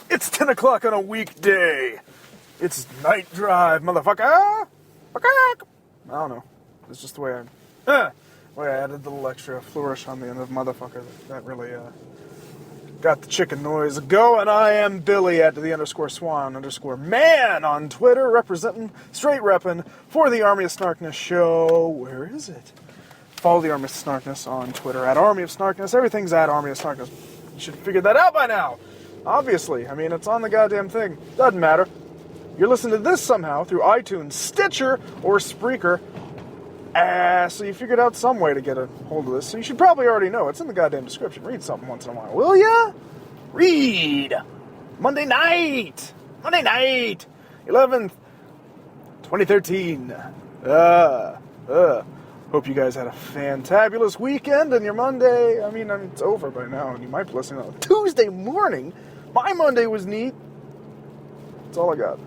It's 10 o'clock on a weekday. It's night drive, motherfucker. I don't know. It's just the way I added the little extra flourish on the end of motherfucker. That really got the chicken noise going. I am Billy at _Swan_man on Twitter, representing, straight repping for the Army of Snarkness show. Where is it? Follow the Army of Snarkness on Twitter at Army of Snarkness. Everything's at Army of Snarkness. You should have figured that out by now. Obviously. I mean, it's on the goddamn thing. Doesn't matter. You're listening to this somehow through iTunes, Stitcher, or Spreaker. So you figured out some way to get a hold of this. So you should probably already know. It's in the goddamn description. Read something once in a while, will ya? Read! Monday night! 11th, 2013. Hope you guys had a fantabulous weekend and your Monday. I mean, it's over by now, and you might be listening on Tuesday morning. My Monday was neat. That's all I got.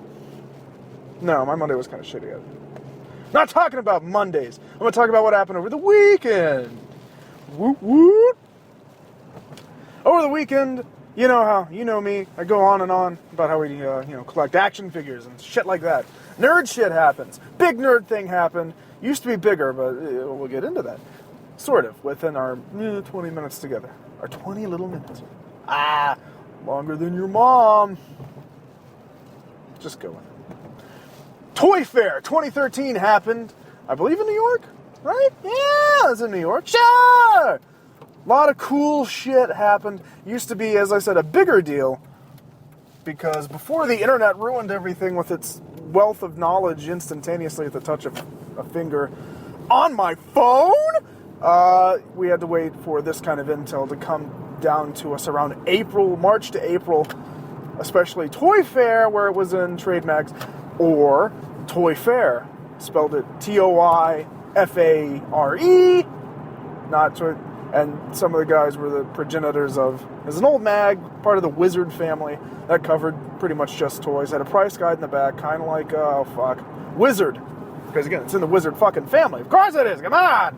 No, my Monday was kind of shitty. Not talking about Mondays. I'm going to talk about what happened over the weekend. Woot woot. Over the weekend, you know me. I go on and on about how we, collect action figures and shit like that. Nerd shit happens. Big nerd thing happened. Used to be bigger, but we'll get into that. Sort of, within our 20 minutes together. Our 20 little minutes. Longer than your mom. Just go with it. ToyFare 2013 happened, I believe in New York, right? Yeah, it was in New York. Sure! A lot of cool shit happened. Used to be, as I said, a bigger deal, because before the internet ruined everything with its wealth of knowledge instantaneously at the touch of a finger on my phone, we had to wait for this kind of intel to come down to us around March to April, especially ToyFare, where it was in trade mags, or ToyFare, spelled it ToyFare, not Toy. And some of the guys were the progenitors of, as an old mag, part of the Wizard family that covered pretty much just toys. Had a price guide in the back, kind of like, Wizard. Because again, it's in the Wizard fucking family. Of course it is, come on!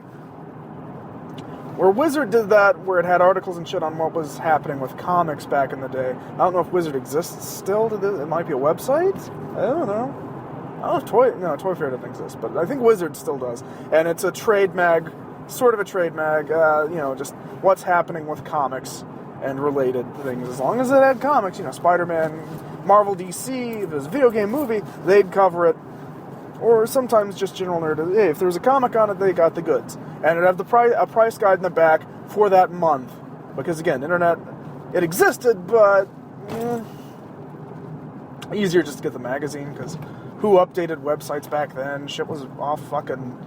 Where Wizard did that, where it had articles and shit on what was happening with comics back in the day. I don't know if Wizard exists still. It might be a website? I don't know. I don't know if ToyFare doesn't exist, but I think Wizard still does. And it's a trade mag, sort of a trade mag, just what's happening with comics and related things. As long as it had comics, Spider-Man, Marvel, DC, if there's a video game movie, they'd cover it. Or sometimes just general nerd. Hey, if there was a comic on it, they got the goods. And it'd have a price guide in the back for that month. Because again, internet, it existed, but easier just to get the magazine, because who updated websites back then? Shit was off fucking...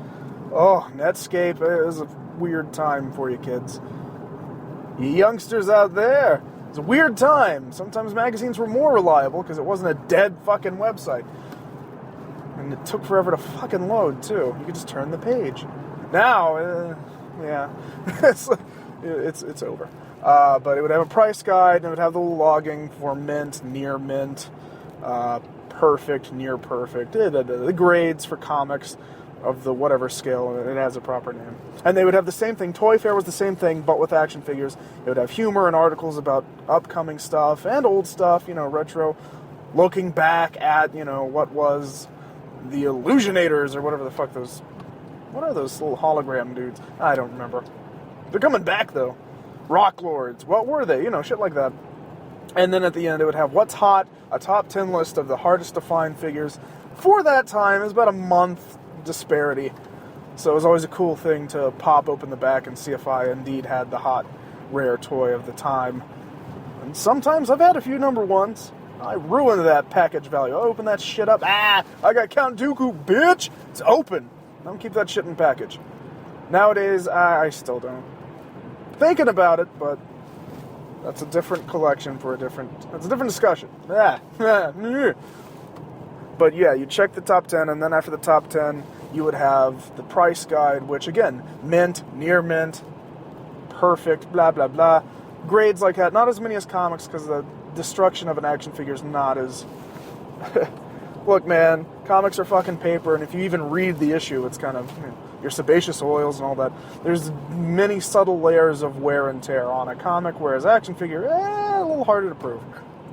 Netscape. It was a weird time for you kids. You youngsters out there. It was a weird time. Sometimes magazines were more reliable because it wasn't a dead fucking website. And it took forever to fucking load, too. You could just turn the page. Now, it's over. But it would have a price guide, and it would have the logging for mint, near mint, perfect, near perfect, the grades for comics of the whatever scale. It has a proper name. And they would have the same thing. ToyFare was the same thing, but with action figures. It would have humor and articles about upcoming stuff and old stuff, retro, looking back at, what was the Illusionators or whatever the fuck those... What are those little hologram dudes? I don't remember. They're coming back, though. Rock Lords. What were they? Shit like that. And then at the end, it would have what's hot, a top 10 list of the hardest to find figures. For that time, it was about a month disparity. So it was always a cool thing to pop open the back and see if I indeed had the hot, rare toy of the time. And sometimes I've had a few number ones. I ruined that package value. I opened that shit up. I got Count Dooku, bitch! It's open. Don't keep that shit in package. Nowadays, I still don't. Thinking about it, but that's a different collection for that's a different discussion. But yeah, you check the top 10, and then after the top 10, you would have the price guide, which again, mint, near mint, perfect, blah, blah, blah. Grades like that. Not as many as comics, because the destruction of an action figure is not as... Look, man, comics are fucking paper, and if you even read the issue, it's kind of your sebaceous oils and all that. There's many subtle layers of wear and tear on a comic, whereas action figure, a little harder to prove.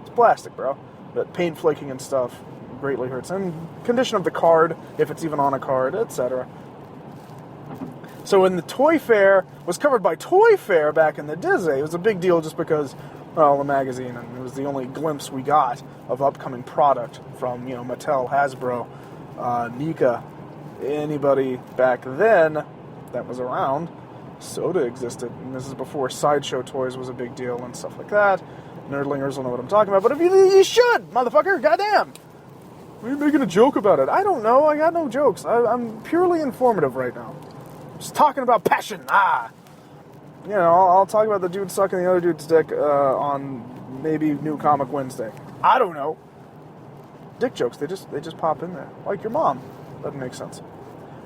It's plastic, bro. But paint flaking and stuff greatly hurts. And condition of the card, if it's even on a card, etc. So when the ToyFare was covered by ToyFare back in the Disney, it was a big deal just because, well, the magazine, and it was the only glimpse we got of upcoming product from, Mattel, Hasbro, Nika, anybody back then that was around. Soda existed, and this is before Sideshow Toys was a big deal and stuff like that. Nerdlingers will know what I'm talking about, but if you should, motherfucker, goddamn! Why are you making a joke about it? I don't know, I got no jokes. I'm purely informative right now. Just talking about passion, I'll talk about the dude sucking the other dude's dick on maybe New Comic Wednesday. I don't know. Dick jokes, they just pop in there. Like your mom. Doesn't make sense.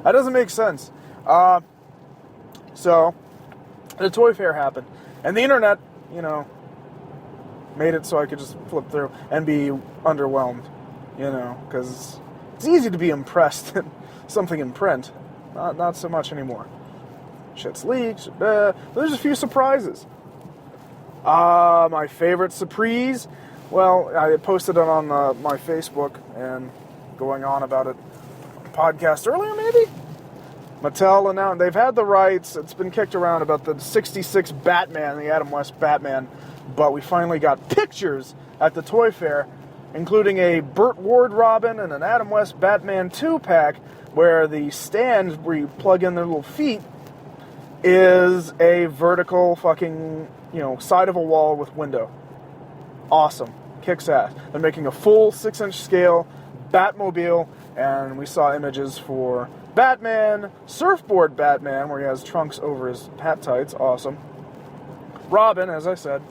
That doesn't make sense. So, the ToyFare happened. And the internet, made it so I could just flip through and be underwhelmed, because it's easy to be impressed in something in print. Not so much anymore. Shit's leaked. There's a few surprises. My favorite surprise, well, I posted it on my Facebook and going on about it on a podcast earlier, maybe? Mattel announced they've had the rights. It's been kicked around about the 66 Batman, the Adam West Batman, but we finally got pictures at the ToyFare, including a Burt Ward Robin and an Adam West Batman 2-pack, where the stand where you plug in their little feet is a vertical fucking, side of a wall with window. Awesome. Kicks ass. They're making a full 6-inch scale Batmobile, and we saw images for Batman, Surfboard Batman, where he has trunks over his hat tights. Awesome. Robin, as I said.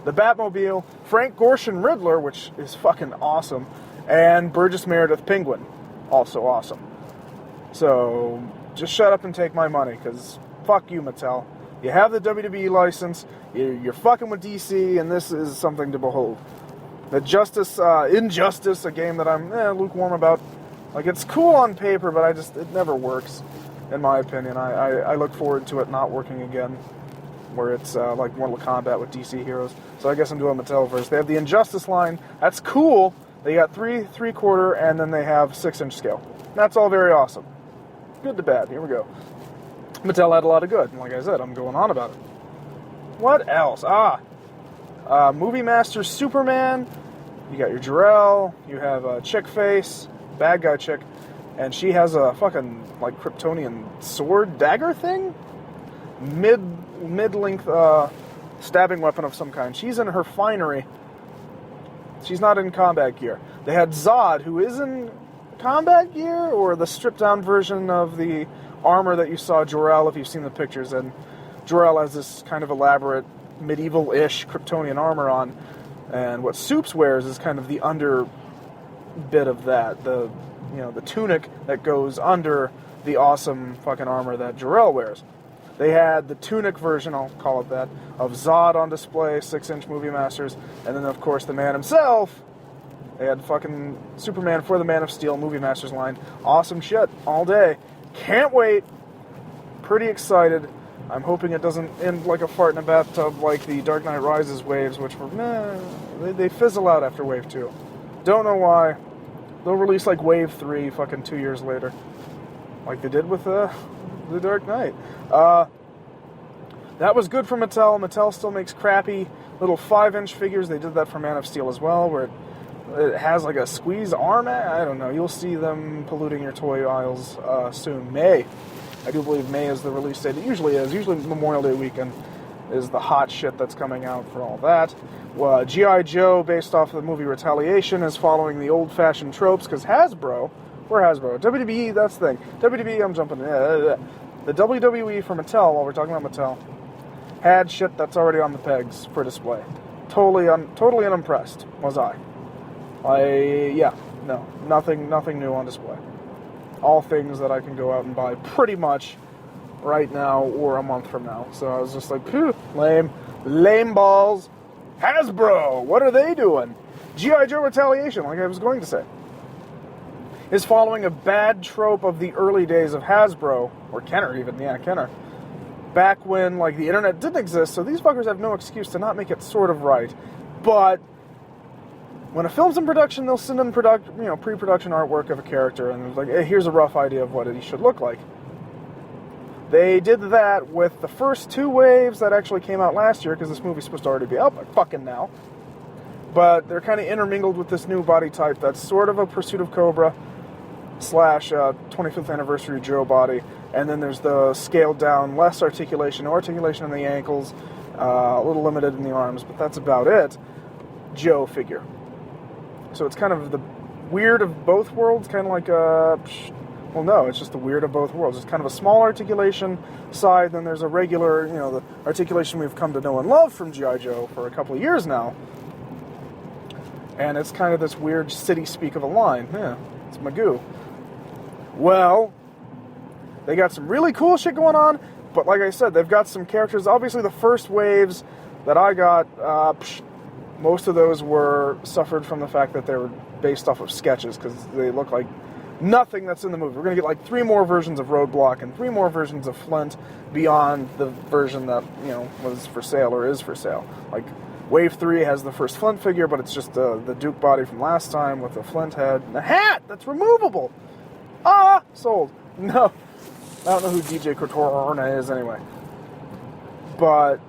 The Batmobile, Frank Gorshin Riddler, which is fucking awesome, and Burgess Meredith Penguin. Also awesome. So, just shut up and take my money, because fuck you, Mattel. You have the WWE license, you're fucking with DC, and this is something to behold. The Injustice, a game that I'm lukewarm about. Like, it's cool on paper, but it never works, in my opinion. I look forward to it not working again, where it's like Mortal Kombat with DC heroes. So I guess I'm doing Mattel first. They have the Injustice line. That's cool. They got 3/4, and then they have 6-inch scale. That's all very awesome. Good to bad. Here we go. Mattel had a lot of good. And like I said, I'm going on about it. What else? Movie Master Superman. You got your Jor-El. You have a chick face, bad guy chick, and she has a fucking like Kryptonian sword dagger thing, mid-length stabbing weapon of some kind. She's in her finery. She's not in combat gear. They had Zod, who is in combat gear, or the stripped-down version of the armor that you saw Jor-El, if you've seen the pictures. And Jor-El has this kind of elaborate medieval-ish Kryptonian armor on, and what Supes wears is kind of the under bit of that, the tunic that goes under the awesome fucking armor that Jor-El wears. They had the tunic version, I'll call it that, of Zod on display, 6-inch Movie Masters, and then of course the man himself. They had fucking Superman for the Man of Steel Movie Masters line. Awesome shit, all day. Can't wait. Pretty excited. I'm hoping it doesn't end like a fart in a bathtub like the Dark Knight Rises waves, which were, they fizzle out after Wave 2. Don't know why. They'll release like Wave 3 fucking 2 years later. Like they did with the Dark Knight. That was good for Mattel. Mattel still makes crappy little 5-inch figures. They did that for Man of Steel as well, where it has like a squeeze arm. I don't know. You'll see them polluting your toy aisles soon. May. I do believe May is the release date. It usually is. Usually Memorial Day weekend is the hot shit that's coming out for all that. G.I. Joe, based off of the movie Retaliation, is following the old-fashioned tropes, because Hasbro, WWE, that's the thing. WWE, I'm jumping in. The WWE for Mattel, while we're talking about Mattel, had shit that's already on the pegs for display. Totally unimpressed, was I. Nothing new on display. All things that I can go out and buy pretty much right now or a month from now. So I was just like, phew, lame balls. Hasbro, what are they doing? G.I. Joe Retaliation, like I was going to say, is following a bad trope of the early days of Hasbro, or Kenner even, Kenner, back when the internet didn't exist, so these fuckers have no excuse to not make it sort of right. But when a film's in production, they'll send in pre-production artwork of a character, and it's like, hey, here's a rough idea of what he should look like. They did that with the first 2 waves that actually came out last year, because this movie's supposed to already be out by fucking now. But they're kind of intermingled with this new body type that's sort of a Pursuit of Cobra / 25th Anniversary Joe body. And then there's the scaled down, less articulation, no articulation in the ankles, a little limited in the arms, but that's about it, Joe figure. So it's kind of the weird of both worlds, kind of like well, no, it's just the weird of both worlds. It's kind of a small articulation side, then there's a regular, the articulation we've come to know and love from G.I. Joe for a couple of years now. And it's kind of this weird city speak of a line. Yeah, it's Magoo. Well, they got some really cool shit going on, but like I said, they've got some characters. Obviously, the first waves that I got, most of those suffered from the fact that they were based off of sketches, because they look like nothing that's in the movie. We're going to get like 3 more versions of Roadblock and 3 more versions of Flint beyond the version that, was for sale or is for sale. Like, Wave 3 has the first Flint figure, but it's just the Duke body from last time with the Flint head and a hat that's removable. Sold. No. I don't know who DJ Cotorna is anyway. But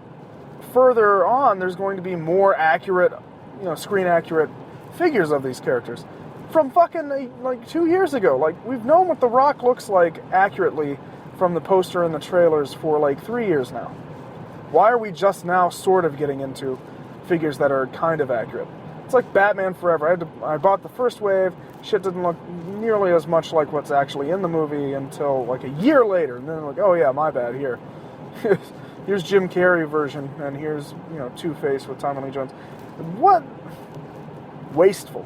further on, there's going to be more accurate, screen accurate figures of these characters. From fucking, 2 years ago. Like, we've known what The Rock looks like accurately from the poster and the trailers for, 3 years now. Why are we just now sort of getting into figures that are kind of accurate? It's like Batman Forever. I bought the first wave. Shit didn't look nearly as much like what's actually in the movie until, a year later. And then, oh yeah, my bad, here. Here's Jim Carrey version, and here's, Two-Face with Tommy Lee Jones. What? Wasteful.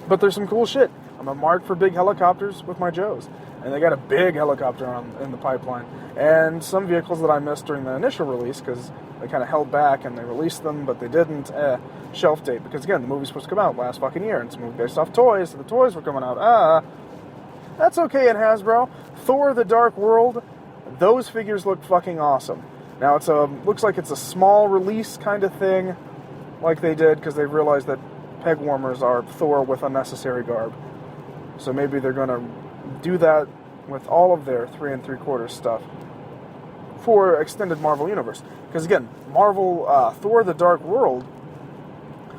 But there's some cool shit. I'm a mark for big helicopters with my Joes. And they got a big helicopter in the pipeline. And some vehicles that I missed during the initial release, because they kind of held back and they released them, but they didn't. Shelf date. Because again, the movie's supposed to come out last fucking year. And it's a movie based off toys, so the toys were coming out. That's okay in Hasbro. Thor: The Dark World, those figures look fucking awesome. Now, looks like it's a small release kind of thing, like they did, because they realized that peg warmers are Thor with unnecessary garb. So maybe they're going to do that with all of their 3 3/4 stuff for extended Marvel Universe. Because again, Marvel Thor: The Dark World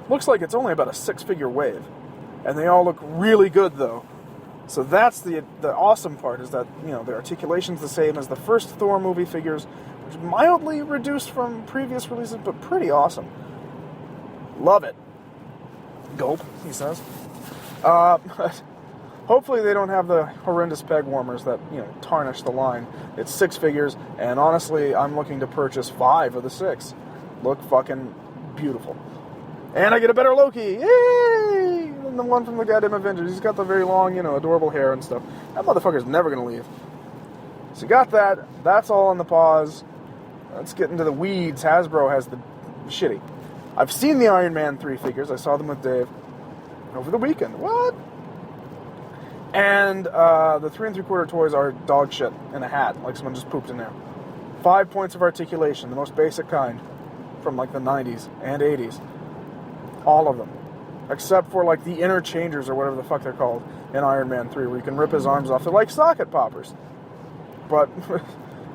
looks like it's only about a 6-figure wave. And they all look really good, though. So that's the awesome part, is that, the articulation's the same as the first Thor movie figures, which is mildly reduced from previous releases, but pretty awesome. Love it. Gulp, he says. But hopefully they don't have the horrendous peg warmers that, tarnish the line. It's 6 figures, and honestly, I'm looking to purchase 5 of the 6. Look fucking beautiful. And I get a better Loki! Yay! Than the one from the goddamn Avengers. He's got the very long, adorable hair and stuff. That motherfucker's never gonna leave. So you got that. That's all on the pause. Let's get into the weeds. Hasbro has the shitty. I've seen the Iron Man 3 figures. I saw them with Dave over the weekend. What? And the 3 3/4 toys are dog shit in a hat, like someone just pooped in there. 5 points of articulation, the most basic kind, from the 90s and 80s. All of them. Except for the interchangers or whatever the fuck they're called in Iron Man 3, where you can rip his arms off. They're like socket poppers. But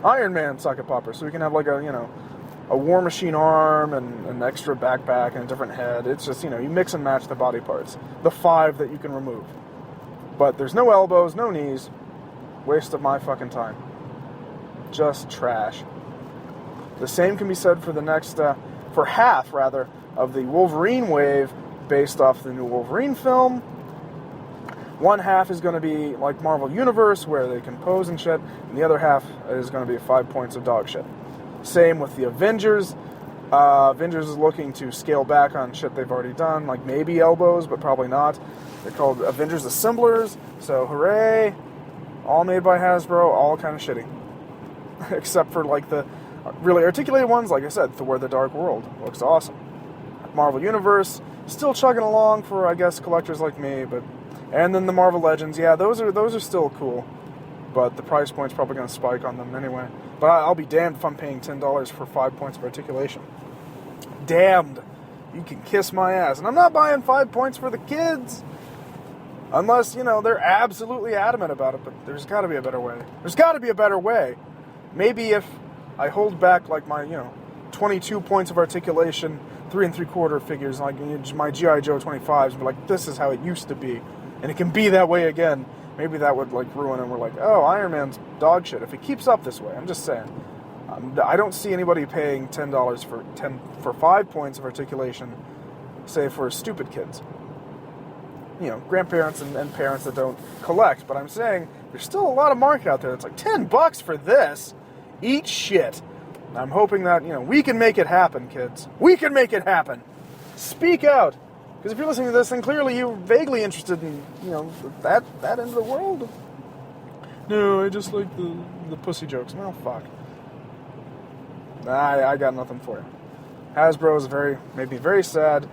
Iron Man socket poppers, so you can have a War Machine arm and an extra backpack and a different head. It's just, you mix and match the body parts. The 5 that you can remove. But there's no elbows, no knees. Waste of my fucking time. Just trash. The same can be said for the next, for half, rather, of the Wolverine wave based off the new Wolverine film. One half is going to be like Marvel Universe, where they can pose and shit, and the other half is going to be 5 points of dog shit. Same with the Avengers. Avengers is looking to scale back on shit they've already done, like maybe elbows, but probably not. They're called Avengers Assemblers, so hooray! All made by Hasbro, all kind of shitty. Except for the really articulated ones, like I said, Thor: The Dark World. Looks awesome. Marvel Universe, still chugging along for, I guess, collectors like me, but... And then the Marvel Legends, yeah, those are still cool. But the price point's probably going to spike on them anyway. But I'll be damned if I'm paying $10 for 5 points of articulation. Damned. you can kiss my ass. And I'm not buying 5 points for the kids. Unless, they're absolutely adamant about it. But there's got to be a better way. There's got to be a better way. Maybe if I hold back, like, my, 22 points of articulation, 3 3/4 figures, like my G.I. Joe 25s, and be like, this is how it used to be. And it can be that way again. Maybe that would, like, ruin it. And we're like, oh, Iron Man's dog shit. If it keeps up this way, I'm just saying. I don't see anybody paying $10 for 5 points of articulation, say for stupid kids. Grandparents and parents that don't collect. But I'm saying there's still a lot of market out there that's like $10 for this. Eat shit. And I'm hoping that we can make it happen, kids. We can make it happen. Speak out, because if you're listening to this, then clearly you're vaguely interested in that end of the world. No, I just like the pussy jokes. No, fuck. I got nothing for you. Hasbro is made me very sad.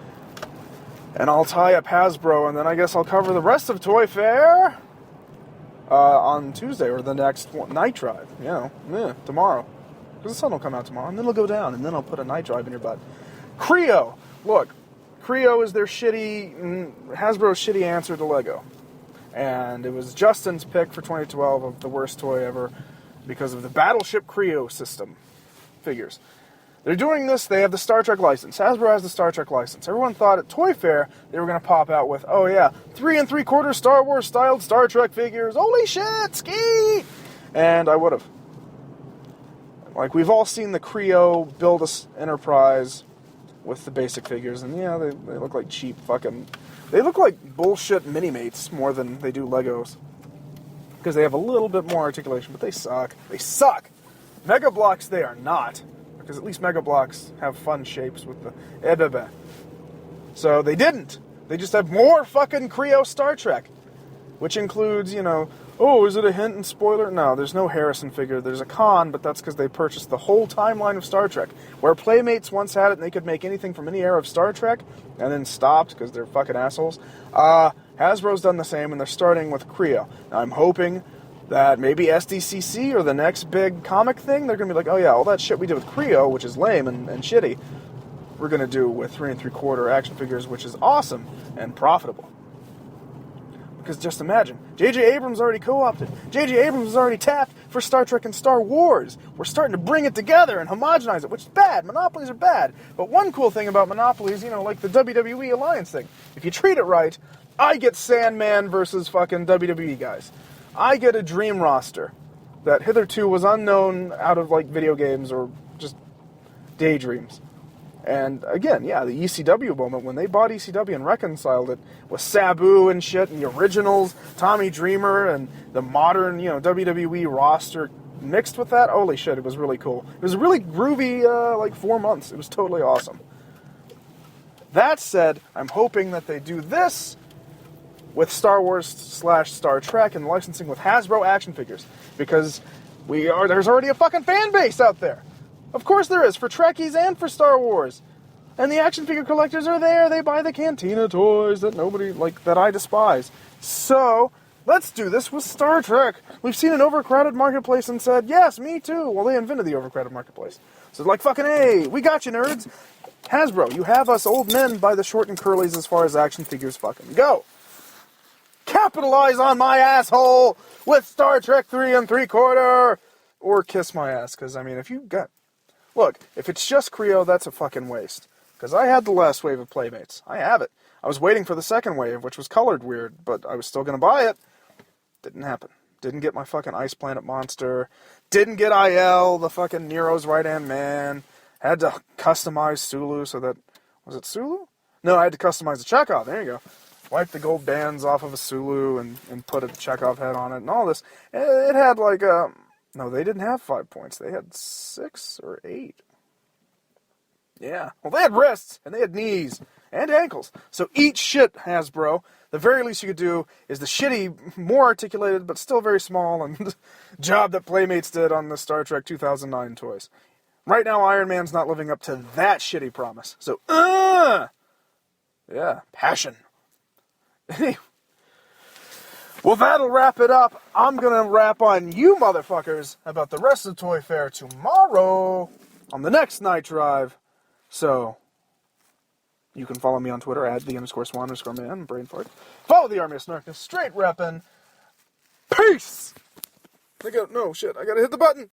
And I'll tie up Hasbro, and then I guess I'll cover the rest of ToyFare on Tuesday, or the next night drive. Tomorrow. Because the sun will come out tomorrow, and then it'll go down, and then I'll put a night drive in your butt. Creo. Look, Creo is their Hasbro's shitty answer to Lego. And it was Justin's pick for 2012 of the worst toy ever because of the Battleship Creo system figures. They're doing this, they have the Star Trek license. Hasbro has the Star Trek license. Everyone thought at ToyFare they were going to pop out with, 3 3/4 Star Wars styled Star Trek figures. Holy shit, ski! And I would have. Like, we've all seen the Creo build a Enterprise with the basic figures, and they look like cheap fucking... They look like bullshit Mini-Mates more than they do Legos. Because they have a little bit more articulation, but they suck. They suck! Mega Blocks, they are not. Because at least Mega Blocks have fun shapes with the So they didn't. They just have more fucking Creo Star Trek. Which includes, is it a hint and spoiler? No, there's no Harrison figure. There's a con, but that's because they purchased the whole timeline of Star Trek. Where Playmates once had it and they could make anything from any era of Star Trek, and then stopped because they're fucking assholes. Hasbro's done the same, and they're starting with Creo. Now, I'm hoping that maybe SDCC or the next big comic thing, they're going to be like, oh yeah, all that shit we did with Creo, which is lame and shitty, we're going to do with 3 3/4 action figures, which is awesome and profitable. Because just imagine, J.J. Abrams already co-opted. J.J. Abrams has already tapped for Star Trek and Star Wars. We're starting to bring it together and homogenize it, which is bad. Monopolies are bad. But one cool thing about monopolies, like the WWE Alliance thing, if you treat it right, I get Sandman versus fucking WWE guys. I get a dream roster that hitherto was unknown out of, like, video games or just daydreams. And, again, the ECW moment, when they bought ECW and reconciled it with Sabu and shit, and the originals, Tommy Dreamer, and the modern, WWE roster mixed with that, holy shit, it was really cool. It was a really groovy, 4 months. It was totally awesome. That said, I'm hoping that they do this with Star Wars / Star Trek and licensing with Hasbro action figures. Because there's already a fucking fan base out there. Of course there is, for Trekkies and for Star Wars. And the action figure collectors are there. They buy the Cantina toys that that I despise. So, let's do this with Star Trek. We've seen an overcrowded marketplace and said, yes, me too. Well, they invented the overcrowded marketplace. So fucking, hey, we got you, nerds. Hasbro, you have us old men by the short and curlies as far as action figures fucking go. Capitalize on my asshole with Star Trek 3 3/4, or kiss my ass. Because, if you got... Look, if it's just Creo, that's a fucking waste. Because I had the last wave of Playmates. I have it. I was waiting for the second wave, which was colored weird, but I was still going to buy it. Didn't happen. Didn't get my fucking Ice Planet monster. Didn't get IL, the fucking Nero's right-hand man. Had to customize Sulu so that... Was it Sulu? No, I had to customize the Chekhov. There you go. Wipe the gold bands off of a Sulu and put a Chekhov head on it and all this. It had no, they didn't have 5 points. They had 6 or 8. Yeah. Well, they had wrists and they had knees and ankles. So eat shit, Hasbro. The very least you could do is the shitty, more articulated, but still very small and job that Playmates did on the Star Trek 2009 toys. Right now, Iron Man's not living up to that shitty promise. So, yeah, passion. Well, that'll wrap it up. I'm going to rap on you motherfuckers about the rest of ToyFare tomorrow on the next night drive. So, You can follow me on Twitter at @the_swan_man, brain fart. Follow the Army of Snarkness, straight reppin'. Peace! No, shit, I gotta hit the button!